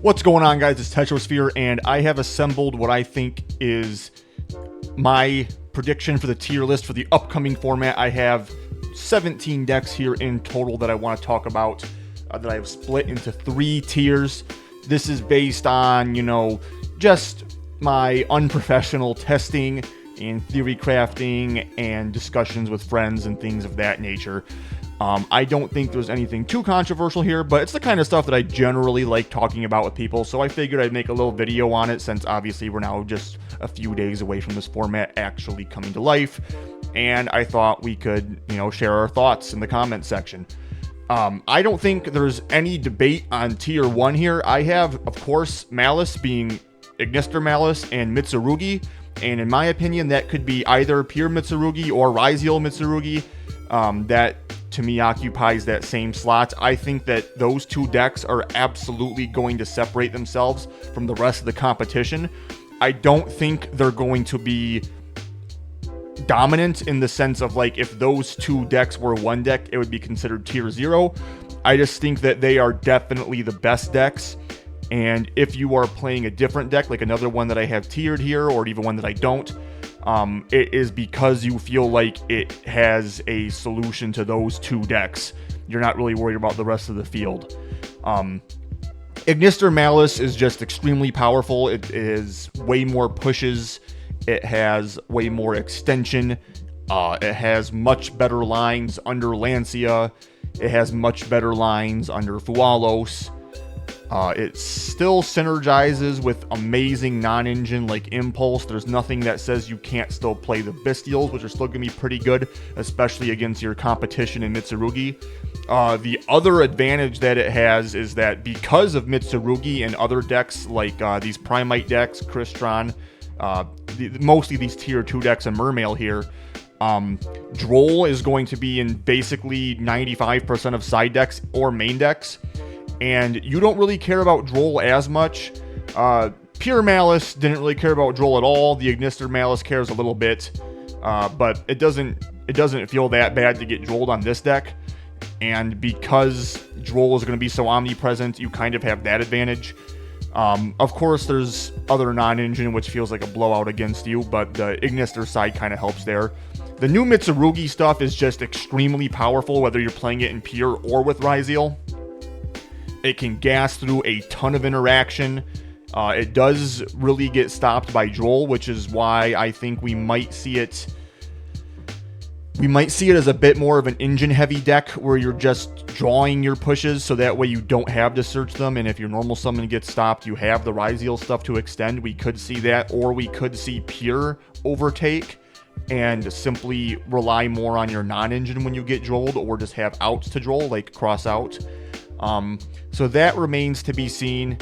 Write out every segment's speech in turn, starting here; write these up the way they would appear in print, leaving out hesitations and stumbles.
What's going on, guys? It's Tetrosphere, and I have assembled what I think is my prediction for the tier list for the upcoming format. I have 17 decks here in total that I want to talk about, that I have split into 3 tiers. This is based on, just my unprofessional testing and theory crafting and discussions with friends and things of that nature. I don't think there's anything too controversial here, but it's the kind of stuff that I generally like talking about with people, so I figured I'd make a little video on it since obviously we're now just a few days away from this format actually coming to life, and I thought we could, share our thoughts in the comment section. I don't think there's any debate on tier 1 here. I have, of course, Malice being Ignister Malice and Mitsurugi, and in my opinion, that could be either pure Mitsurugi or Ryziel Mitsurugi. That to me occupies that same slot. I think that those 2 decks are absolutely going to separate themselves from the rest of the competition. I don't think they're going to be dominant in the sense of, like, if those 2 decks were one deck, it would be considered tier 0. I just think that they are definitely the best decks. And if you are playing a different deck, like another one that I have tiered here, or even one that I don't, it is because you feel like it has a solution to those 2 decks. You're not really worried about the rest of the field. Ignister Malice is just extremely powerful. It is way more pushes. It has way more extension. It has much better lines under Lancia. It has much better lines under Fualos. It still synergizes with amazing non-engine like Impulse. There's nothing that says you can't still play the Bestials, which are still going to be pretty good, especially against your competition in Mitsurugi. The other advantage that it has is that because of Mitsurugi and other decks like these Primite decks, Crystron, mostly these tier 2 decks and Mermail here, Droll is going to be in basically 95% of side decks or main decks. And you don't really care about Droll as much. Pure Malice didn't really care about Droll at all. The Ignister Malice cares a little bit, but it doesn't feel that bad to get Drolled on this deck. And because Droll is going to be so omnipresent, you kind of have that advantage. Of course, there's other non-engine, which feels like a blowout against you, but the Ignister side kind of helps there. The new Mitsurugi stuff is just extremely powerful, whether you're playing it in pure or with Ryziel. It can gas through a ton of interaction. It does really get stopped by Droll, which is why I think we might see it. We might see it as a bit more of an engine-heavy deck where you're just drawing your pushes, so that way you don't have to search them. And if your normal summon gets stopped, you have the Ryziel stuff to extend. We could see that, or we could see pure overtake and simply rely more on your non-engine when you get Drolled, or just have outs to Droll, like cross out. So that remains to be seen,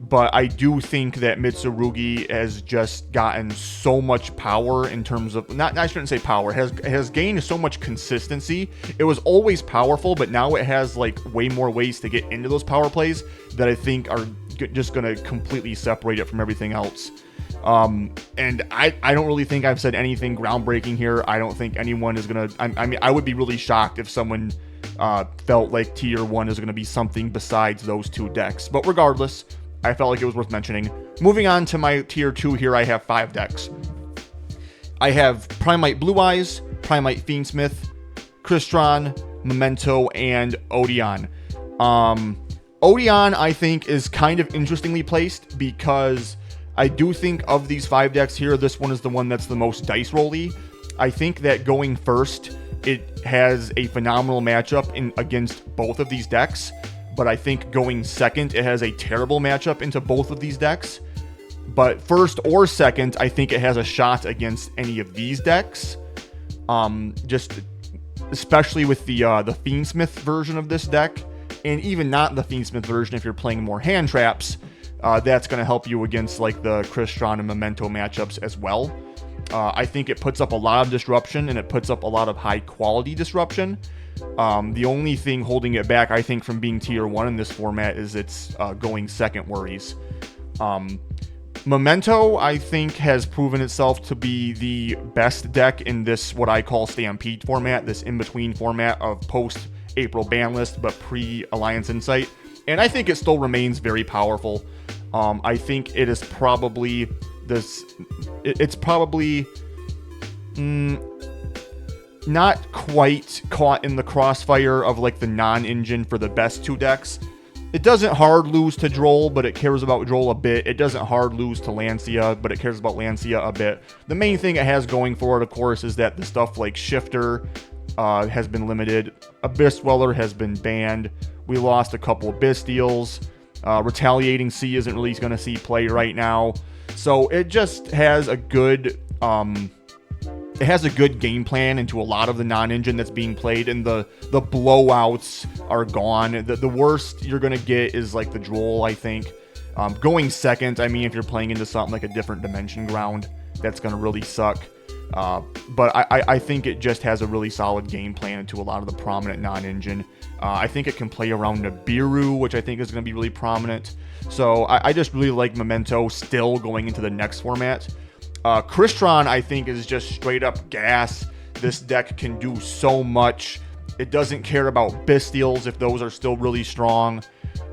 but I do think that Mitsurugi has just gotten so much power in terms of, I shouldn't say power, has gained so much consistency. It was always powerful, but now it has like way more ways to get into those power plays that I think are just going to completely separate it from everything else. And I don't really think I've said anything groundbreaking here. I don't think anyone is going to, I mean, I would be really shocked if someone felt like tier 1 is going to be something besides those 2 decks. But regardless, I felt like it was worth mentioning. Moving on to my tier 2 here, I have 5 decks. I have Primite Blue Eyes, Primite Fiendsmith, Crystron, Memento, and Odeon. Odeon, I think, is kind of interestingly placed because I do think of these 5 decks here, this one is the one that's the most dice rolly. I think that going first, it has a phenomenal matchup against both of these decks, but I think going second, it has a terrible matchup into both of these decks. But first or second, I think it has a shot against any of these decks. Just especially with the Fiendsmith version of this deck, and even not the Fiendsmith version if you're playing more hand traps. That's going to help you against like the Crystron and Memento matchups as well. I think it puts up a lot of disruption, and it puts up a lot of high quality disruption. The only thing holding it back, I think, from being tier 1 in this format is its going second worries. Memento, I think, has proven itself to be the best deck in this, what I call Stampede format, this in-between format of post-April ban list, but pre-Alliance Insight. And I think it still remains very powerful. I think it is probably it's probably not quite caught in the crossfire of like the non-engine for the best 2 decks. It doesn't hard lose to Droll, but it cares about Droll a bit. It doesn't hard lose to Lancia, but it cares about Lancia a bit. The main thing it has going for it, of course, is that the stuff like Shifter has been limited. Abyss Dweller has been banned. We lost a couple of Bystials. Retaliating Sea isn't really going to see play right now. So it just has a good game plan into a lot of the non-engine that's being played, and the blowouts are gone. The worst you're going to get is like the Droll, I think. Going second, I mean, if you're playing into something like a different dimension ground, that's going to really suck. But I think it just has a really solid game plan into a lot of the prominent non-engine. I think it can play around Nibiru, which I think is going to be really prominent. So I just really like Memento still going into the next format. Crystron, I think, is just straight up gas. This deck can do so much. It doesn't care about Bystials if those are still really strong.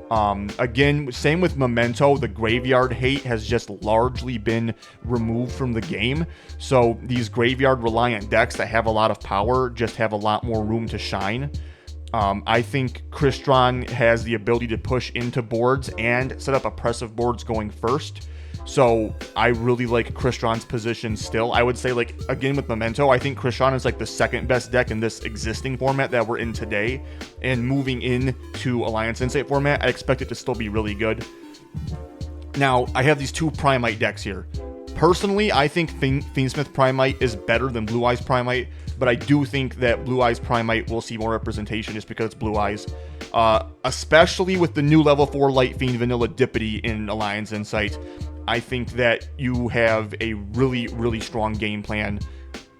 Again, same with Memento. The graveyard hate has just largely been removed from the game. So these graveyard reliant decks that have a lot of power just have a lot more room to shine. I think Crystron has the ability to push into boards and set up oppressive boards going first. So I really like Crystron's position still. I would say, like, again with Memento, I think Crystron is like the second best deck in this existing format that we're in today. And moving into Alliance Insight format, I expect it to still be really good. Now, I have these 2 Primite decks here. Personally, I think Fiendsmith Primite is better than Blue Eyes Primite, but I do think that Blue Eyes Primite will see more representation just because it's Blue Eyes. Especially with the new level 4 Light Fiend Vanilla Dippity in Alliance Insight. I think that you have a really, really strong game plan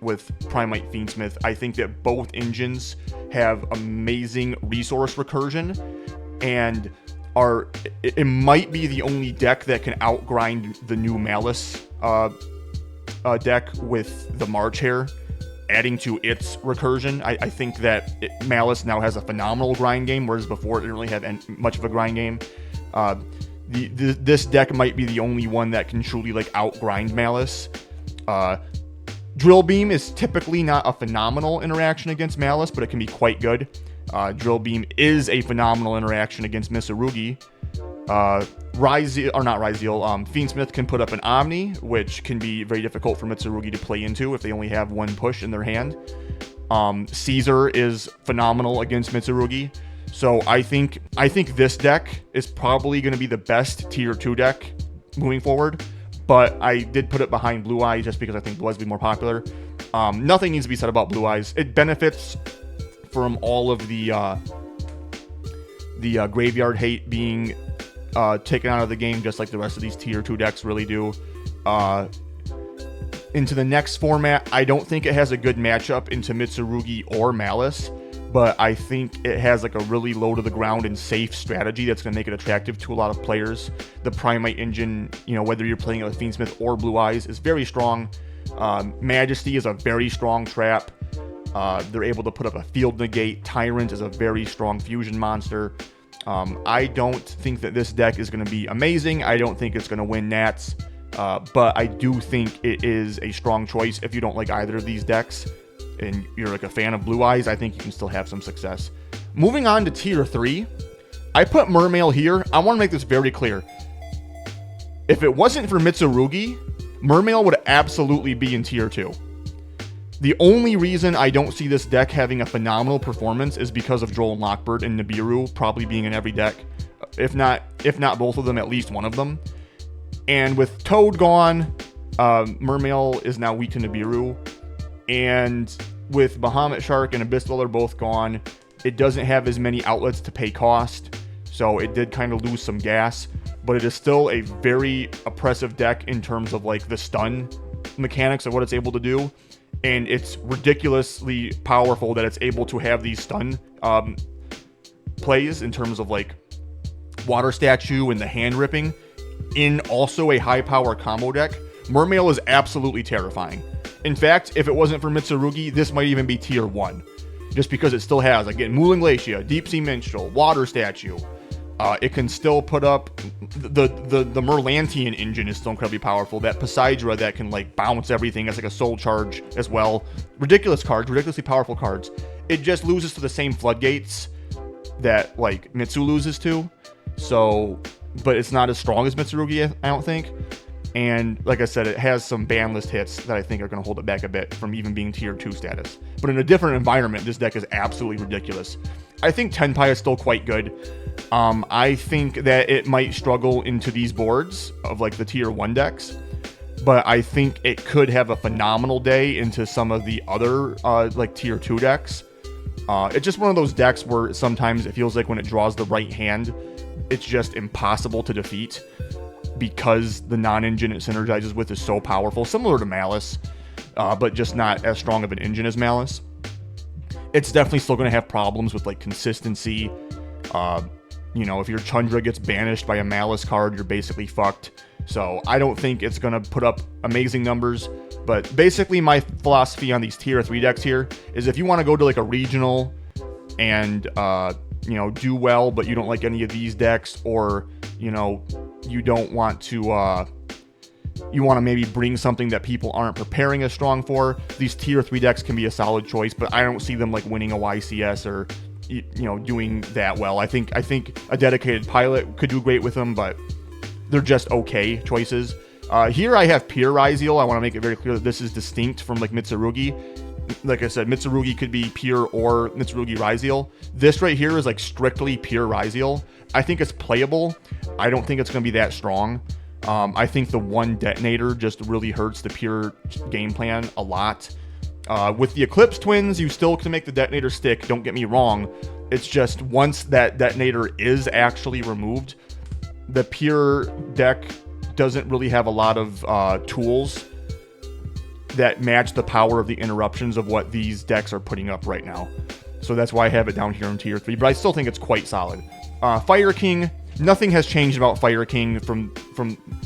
with Primite Fiendsmith. I think that both engines have amazing resource recursion, and it might be the only deck that can outgrind the new Malice deck with the March Hare, adding to its recursion. I think that Malice now has a phenomenal grind game, whereas before it didn't really have much of a grind game. This deck might be the only one that can truly like outgrind Malice. Drill Beam is typically not a phenomenal interaction against Malice, but it can be quite good. Drill Beam is a phenomenal interaction against Mitsurugi. Fiendsmith can put up an Omni, which can be very difficult for Mitsurugi to play into if they only have 1 push in their hand. Caesar is phenomenal against Mitsurugi. So I think this deck is probably going to be the best tier 2 deck moving forward, but I did put it behind Blue Eyes just because I think Blue Eyes will be more popular. Nothing needs to be said about Blue Eyes. It benefits from all of the graveyard hate being taken out of the game, just like the rest of these tier 2 decks really do. Into the next format, I don't think it has a good matchup into Mitsurugi or Malice, but I think it has like a really low to the ground and safe strategy that's going to make it attractive to a lot of players. The Primite engine, whether you're playing it with Fiendsmith or Blue Eyes, is very strong. Majesty is a very strong trap. They're able to put up a field negate. Tyrant is a very strong fusion monster. I don't think that this deck is going to be amazing. I don't think it's going to win Nats, but I do think it is a strong choice. If you don't like either of these decks and you're like a fan of Blue Eyes, I think you can still have some success. Moving on to tier 3, I put Mermail here. I want to make this very clear. If it wasn't for Mitsurugi, Mermail would absolutely be in tier 2. The only reason I don't see this deck having a phenomenal performance is because of Droll and Lockbird and Nibiru probably being in every deck. If not both of them, at least one of them. And with Toad gone, Mermail is now weak to Nibiru. And with Bahamut Shark and Abyss Dweller both gone, it doesn't have as many outlets to pay cost. So it did kind of lose some gas. But it is still a very oppressive deck in terms of like the stun mechanics of what it's able to do. And it's ridiculously powerful that it's able to have these stun plays in terms of like Water Statue and the hand ripping in also a high power combo deck. Mermail is absolutely terrifying. In fact, if it wasn't for Mitsurugi, this might even be tier 1. Just because it still has, again, Mooling Glacia, Deep Sea Minstrel, Water Statue. It can still put up the Merlantian engine is still incredibly powerful. That Poseidra that can like bounce everything as like a soul charge as well. Ridiculous cards, ridiculously powerful cards. It just loses to the same floodgates that like Mitsu loses to. So, but it's not as strong as Mitsurugi, I don't think. And like I said, it has some ban list hits that I think are going to hold it back a bit from even being tier 2 status. But in a different environment, this deck is absolutely ridiculous. I think Tenpai is still quite good. I think that it might struggle into these boards of like the tier 1 decks, but I think it could have a phenomenal day into some of the other like tier 2 decks. It's just one of those decks where sometimes it feels like when it draws the right hand, it's just impossible to defeat because the non-engine it synergizes with is so powerful, similar to Malice, but just not as strong of an engine as Malice. It's definitely still going to have problems with like consistency. You know, if your Chandra gets banished by a Malice card, you're basically fucked. So I don't think it's going to put up amazing numbers. But basically my philosophy on these tier 3 decks here is if you want to go to like a regional and, you know, do well, but you don't like any of these decks, or, you know, you don't want to, you want to maybe bring something that people aren't preparing as strong for, these tier 3 decks can be a solid choice, but I don't see them like winning a YCS or, you know, doing that well. I think a dedicated pilot could do great with them, but they're just okay choices. Here I have Pure Ryzeal. I want to make it very clear that this is distinct from like Mitsurugi. Like I said, Mitsurugi could be Pure or Mitsurugi Ryzeal. This right here is like strictly Pure Ryzeal. I think it's playable. I don't think it's going to be that strong. I think the one detonator just really hurts the Pure game plan a lot. With the Eclipse Twins, you still can make the detonator stick, don't get me wrong. It's just once that detonator is actually removed, the Pure deck doesn't really have a lot of tools that match the power of the interruptions of what these decks are putting up right now. So that's why I have it down here in tier 3, but I still think it's quite solid. Fire King, nothing has changed about Fire King from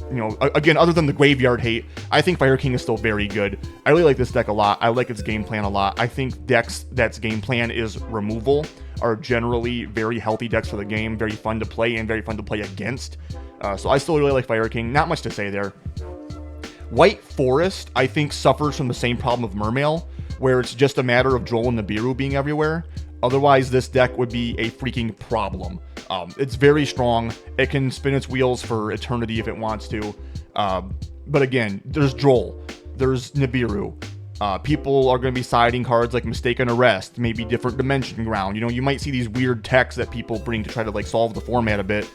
you know, again, other than the graveyard hate. I think Fire King is still very good. I really like this deck a lot. I like its game plan a lot. I think decks that's game plan is removal are generally very healthy decks for the game, very fun to play and very fun to play against. So I still really like Fire King. Not much to say there. White Forest, I think, suffers from the same problem of Mermail, where it's just a matter of Droll and Nibiru being everywhere. Otherwise, this deck would be a freaking problem. It's very strong. It can spin its wheels for eternity if it wants to. But again, there's Droll. There's Nibiru. People are going to be siding cards like Mistaken Arrest, maybe Different Dimension Ground. You know, you might see these weird techs that people bring to try to like solve the format a bit.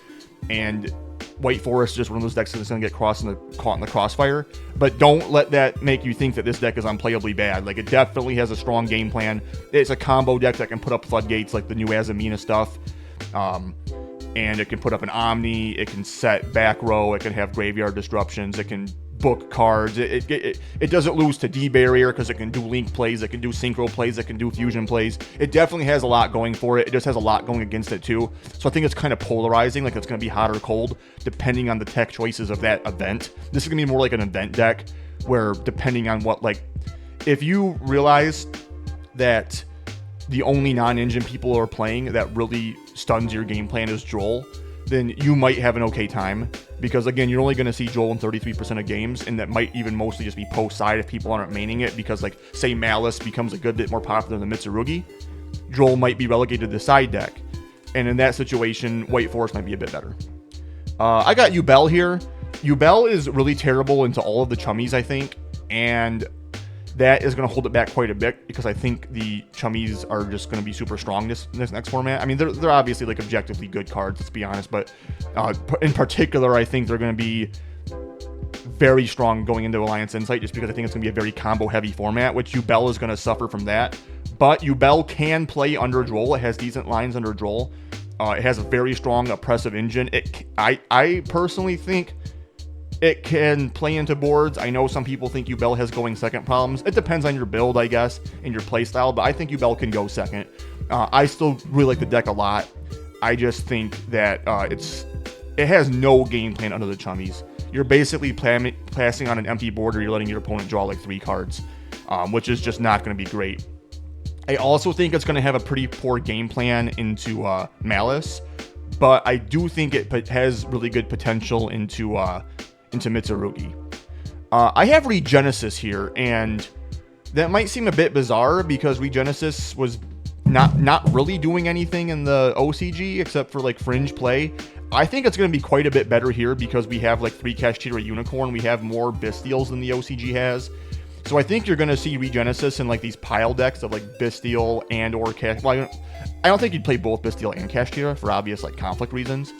And White Forest is just one of those decks that's going to get caught in the crossfire. But don't let that make you think that this deck is unplayably bad. Like, it definitely has a strong game plan. It's a combo deck that can put up floodgates like the new Azamina stuff. And it can put up an Omni. It can set back row. It can have graveyard disruptions. It can book cards. It doesn't lose to D-Barrier because it can do link plays. It can do synchro plays. It can do fusion plays. It definitely has a lot going for it. It just has a lot going against it too. So I think it's kind of polarizing. Like, it's going to be hot or cold depending on the tech choices of that event. This is going to be more like an event deck where depending on what, like, if you realize that the only non-engine people are playing that really stuns your game plan is Droll, then you might have an okay time. Because again, you're only going to see Droll in 33% of games, and that might even mostly just be post-side if people aren't maining it, because like, say Malice becomes a good bit more popular than Mitsurugi, Droll might be relegated to the side deck. And in that situation, White Forest might be a bit better. I got Yubel here. Yubel is really terrible into all of the chummies, I think, and that is going to hold it back quite a bit because I think the chummies are just going to be super strong this next format. I mean, they're obviously like objectively good cards, let's be honest, but in particular, I think they're going to be very strong going into Alliance Insight just because I think it's going to be a very combo-heavy format, which Yubel is going to suffer from that. But Yubel can play under Droll. It has decent lines under Droll. It has a very strong oppressive engine. I personally think it can play into boards. I know some people think Yubel has going second problems. It depends on your build, I guess, and your playstyle, but I think Yubel can go second. I still really like the deck a lot. I just think that it has no game plan under the chummies. You're basically passing on an empty board, or you're letting your opponent draw like 3 cards, which is just not going to be great. I also think it's going to have a pretty poor game plan into Malice, but I do think it has really good potential into Mitsurugi. I have Regenesis here, and that might seem a bit bizarre because Regenesis was not really doing anything in the OCG except for like fringe play. I think it's going to be quite a bit better here because we have like 3 Kashtira Unicorn. We have more Bystials than the OCG has. So I think you're going to see Regenesis in like these pile decks of like Bystial and or Kashtira. Well, I don't think you'd play both Bystial and Kashtira for obvious like conflict reasons.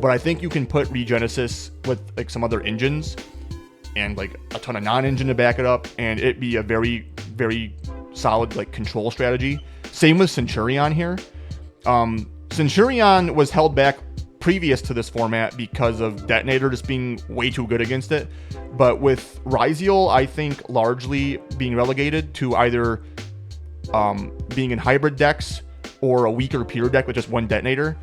But I think you can put Regenesis with like some other engines and like a ton of non-engine to back it up, and it'd be a very, very solid like control strategy. Same with Centurion here. Centurion was held back previous to this format because of Detonator just being way too good against it. But with Ryziel, I think largely being relegated to either being in hybrid decks or a weaker Peter deck with just 1 Detonator,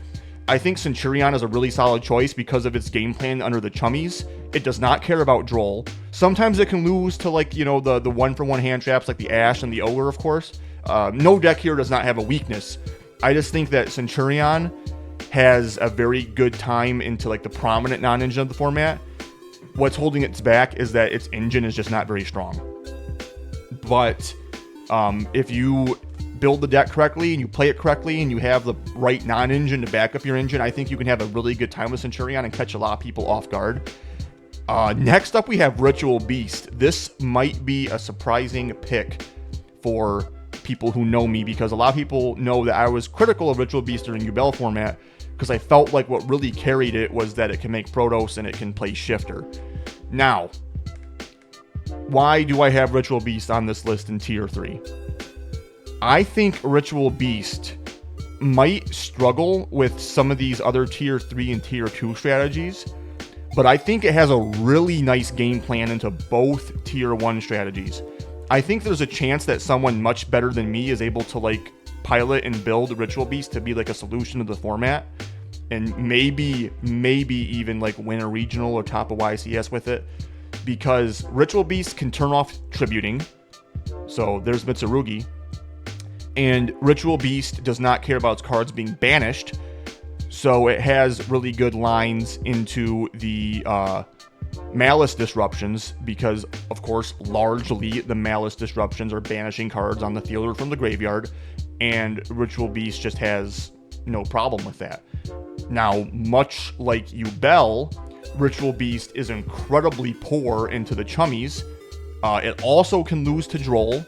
I think Centurion is a really solid choice because of its game plan under the Chummies. It does not care about Droll. Sometimes it can lose to like, the 1-for-1 hand traps like the Ash and the Ogre, of course. No deck here does not have a weakness. I just think that Centurion has a very good time into like the prominent non-engine of the format. What's holding it back is that its engine is just not very strong. But if you build the deck correctly and you play it correctly and you have the right non-engine to back up your engine, I think you can have a really good time with Centurion and catch a lot of people off guard. Next up, we have Ritual Beast. This might be a surprising pick for people who know me because a lot of people know that I was critical of Ritual Beast during Yubel format because I felt like what really carried it was that it can make Protoss and it can play Shifter. Now, why do I have Ritual Beast on this list in Tier 3? I think Ritual Beast might struggle with some of these other Tier 3 and Tier 2 strategies, but I think it has a really nice game plan into both Tier 1 strategies. I think there's a chance that someone much better than me is able to like pilot and build Ritual Beast to be like a solution to the format, and maybe even like win a regional or top a YCS with it, because Ritual Beast can turn off tributing. So there's Mitsurugi. And Ritual Beast does not care about its cards being banished, so it has really good lines into the Malice disruptions, because of course largely the Malice disruptions are banishing cards on the field or from the graveyard, and Ritual Beast just has no problem with that. Now, much like Yubel, Ritual Beast is incredibly poor into the Chummies. It also can lose to Droll,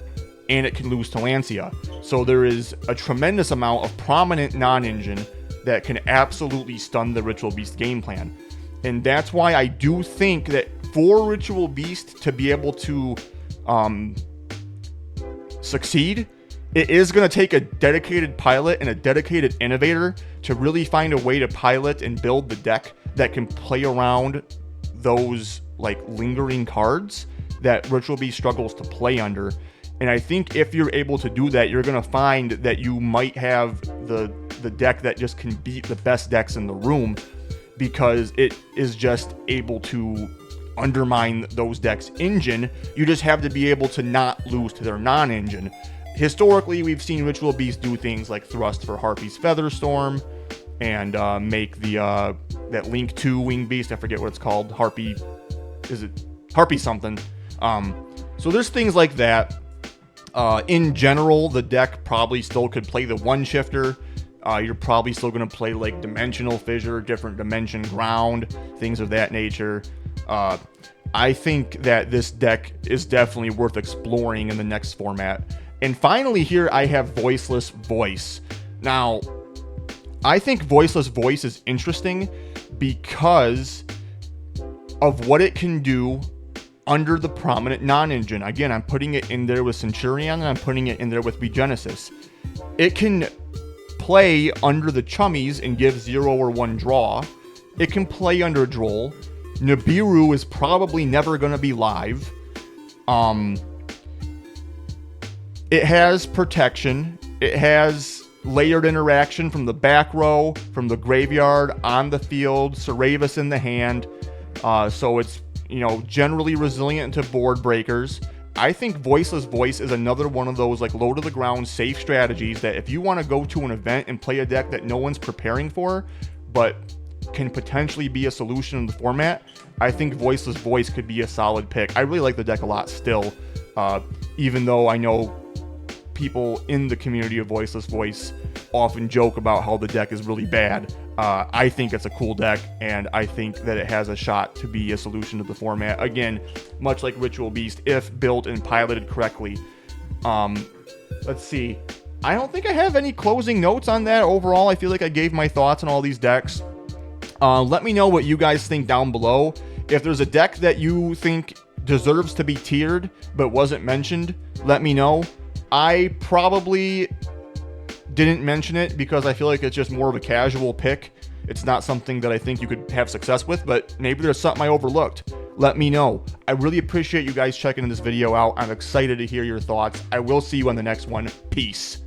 and it can lose to Lancia. So there is a tremendous amount of prominent non-engine that can absolutely stun the Ritual Beast game plan. And that's why I do think that for Ritual Beast to be able to succeed, it is going to take a dedicated pilot and a dedicated innovator to really find a way to pilot and build the deck that can play around those like lingering cards that Ritual Beast struggles to play under. And I think if you're able to do that, you're going to find that you might have the deck that just can beat the best decks in the room, because it is just able to undermine those decks' engine. You just have to be able to not lose to their non-engine. Historically, we've seen Ritual Beast do things like thrust for Harpy's Featherstorm and make the that Link 2 Wing Beast, I forget what it's called, Harpy something. So there's things like that. In general, the deck probably still could play the one shifter. You're probably still going to play like Dimensional Fissure, different dimension ground, things of that nature. I think that this deck is definitely worth exploring in the next format. And finally here I have Voiceless Voice. Now, I think Voiceless Voice is interesting because of what it can do under the prominent non-engine. Again, I'm putting it in there with Centurion, and I'm putting it in there with Regenesis. It can play under the Chummies and give 0 or 1 draw. It can play under Droll. Nibiru is probably never going to be live. It has protection. It has layered interaction from the back row, from the graveyard, on the field, Cerevis in the hand. So it's generally resilient to board breakers. I think Voiceless Voice is another one of those like low to the ground safe strategies that if you want to go to an event and play a deck that no one's preparing for, but can potentially be a solution in the format, I think Voiceless Voice could be a solid pick. I really like the deck a lot still, even though I know people in the community of Voiceless Voice often joke about how the deck is really bad. I think it's a cool deck, and I think that it has a shot to be a solution to the format. Again, much like Ritual Beast, if built and piloted correctly. Let's see. I don't think I have any closing notes on that. Overall, I feel like I gave my thoughts on all these decks. Let me know what you guys think down below. If there's a deck that you think deserves to be tiered but wasn't mentioned, let me know. I probably didn't mention it because I feel like it's just more of a casual pick. It's not something that I think you could have success with, but maybe there's something I overlooked. Let me know. I really appreciate you guys checking this video out. I'm excited to hear your thoughts. I will see you on the next one. Peace.